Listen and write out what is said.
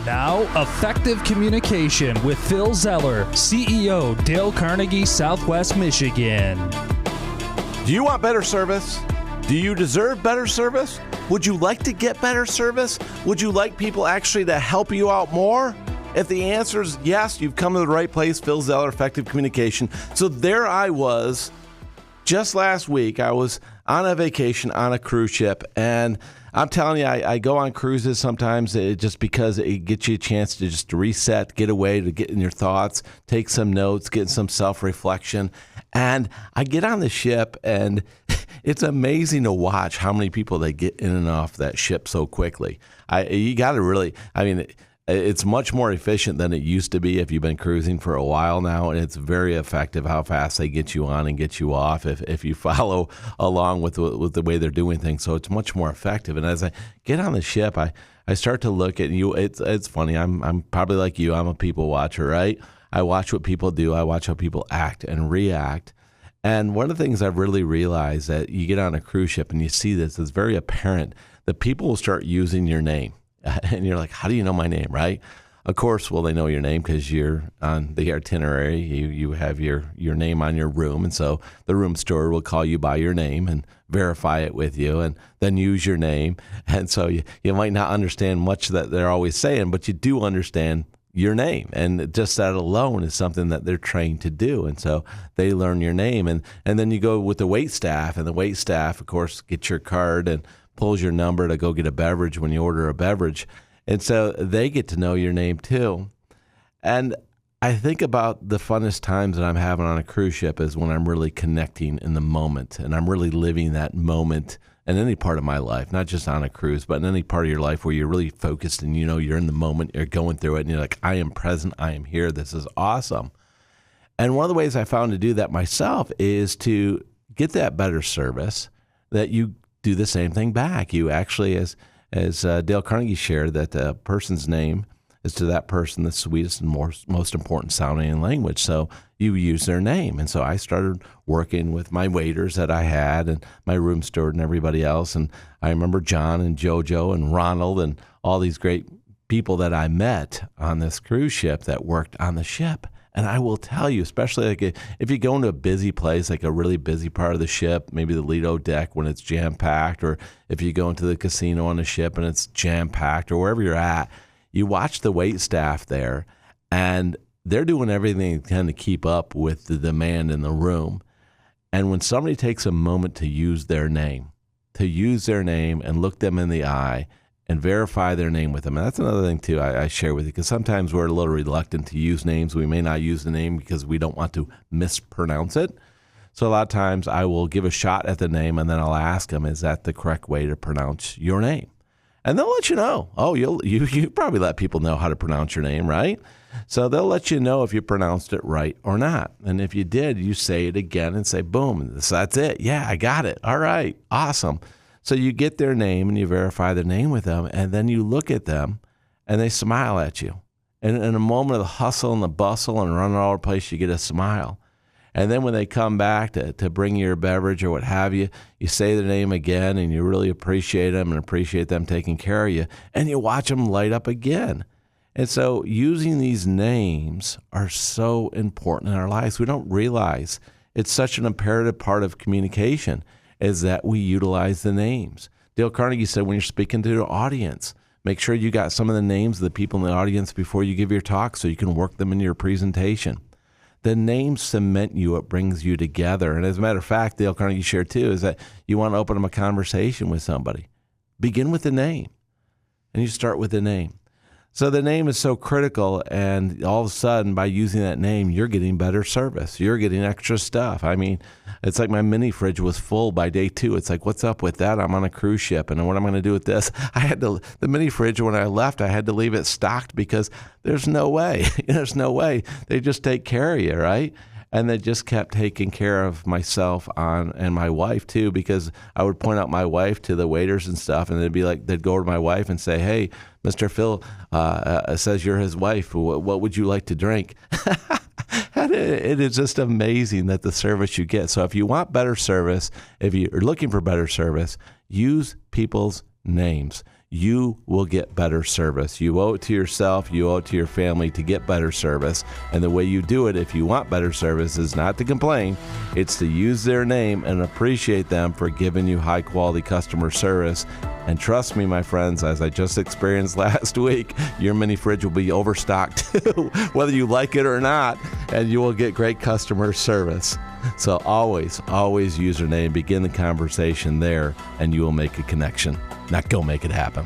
Now, Effective Communication with Phil Zeller, CEO, Dale Carnegie, Southwest Michigan. Do you want better service? Do you deserve better service? Would you like to get better service? Would you like people actually to help you out more? If the answer is yes, you've come to the right place, Phil Zeller, Effective Communication. So there I was, just last week, I was on a vacation on a cruise ship, and I'm telling you, I go on cruises sometimes just because it gets you a chance to just reset, get away, to get in your thoughts, take some notes, get some self-reflection. And I get on the ship, and it's amazing to watch how many people they get in and off that ship so quickly. You got to really, it's much more efficient than it used to be if you've been cruising for a while now, and it's very effective how fast they get you on and get you off if you follow along with the way they're doing things. So it's much more effective. And as I get on the ship, I start to look at you. It's funny. I'm probably like you. I'm a people watcher, right? I watch what people do. I watch how people act and react. And one of the things I've really realized that you get on a cruise ship and you see this, it's very apparent that people will start using your name. And you're like, how do you know my name, right? Of course, well, they know your name because you're on the itinerary. You have your name on your room. And so the room steward will call you by your name and verify it with you and then use your name. And so you might not understand much that they're always saying, but you do understand your name. And just that alone is something that they're trained to do. And so they learn your name. And then you go with the wait staff. And the wait staff, of course, gets your card and pulls your number to go get a beverage when you order a beverage. And so they get to know your name too. And I think about the funnest times that I'm having on a cruise ship is when I'm really connecting in the moment and I'm really living that moment in any part of my life, not just on a cruise, but in any part of your life where you're really focused and you're in the moment, you're going through it and you're like, I am present, I am here, this is awesome. And one of the ways I found to do that myself is to get that better service that you do the same thing back. You actually, as Dale Carnegie shared, that the person's name is to that person the sweetest and most important sounding in language. So you use their name. And so I started working with my waiters that I had and my room steward and everybody else. And I remember John and JoJo and Ronald and all these great people that I met on this cruise ship that worked on the ship. And I will tell you, especially like if you go into a busy place, like a really busy part of the ship, maybe the Lido deck when it's jam-packed, or if you go into the casino on the ship and it's jam-packed, or wherever you're at, you watch the wait staff there, and they're doing everything they can to keep up with the demand in the room. And when somebody takes a moment to use their name and look them in the eye, and verify their name with them. And that's another thing, too, I share with you, because sometimes we're a little reluctant to use names. We may not use the name because we don't want to mispronounce it. So a lot of times I will give a shot at the name, and then I'll ask them, is that the correct way to pronounce your name? And they'll let you know. Oh, you probably let people know how to pronounce your name, right? So they'll let you know if you pronounced it right or not. And if you did, you say it again and say, boom, so that's it. Yeah, I got it. All right, awesome. So you get their name and you verify their name with them, and then you look at them and they smile at you. And in a moment of the hustle and the bustle and running all over the place, you get a smile. And then when they come back to bring you your beverage or what have you, you say their name again and you really appreciate them and appreciate them taking care of you, and you watch them light up again. And so using these names are so important in our lives. We don't realize it's such an imperative part of communication, is that we utilize the names. Dale Carnegie said when you're speaking to the audience, make sure you got some of the names of the people in the audience before you give your talk so you can work them into your presentation. The names cement you, it brings you together. And as a matter of fact, Dale Carnegie shared too, is that you want to open up a conversation with somebody. Begin with the name, and you start with the name. So the name is so critical, and all of a sudden, by using that name, you're getting better service. You're getting extra stuff. I mean, it's like my mini fridge was full by day 2. It's like, what's up with that? I'm on a cruise ship, and what am I going to do with this? The mini fridge, when I left, I had to leave it stocked because there's no way. There's no way. They just take care of you, right? And they just kept taking care of myself and my wife too, because I would point out my wife to the waiters and stuff, and they'd go over to my wife and say, "Hey, Mr. Phil says you're his wife. What would you like to drink?" And it is just amazing that the service you get. So if you want better service, if you're looking for better service, use people's names. you will get better service. You owe it to yourself, you owe it to your family to get better service. And the way you do it, if you want better service, is not to complain. It's to use their name and appreciate them for giving you high quality customer service. And trust me, my friends, as I just experienced last week, your mini fridge will be overstocked too, whether you like it or not, and you will get great customer service. So always use their name, begin the conversation there, and you will make a connection. Now go make it happen.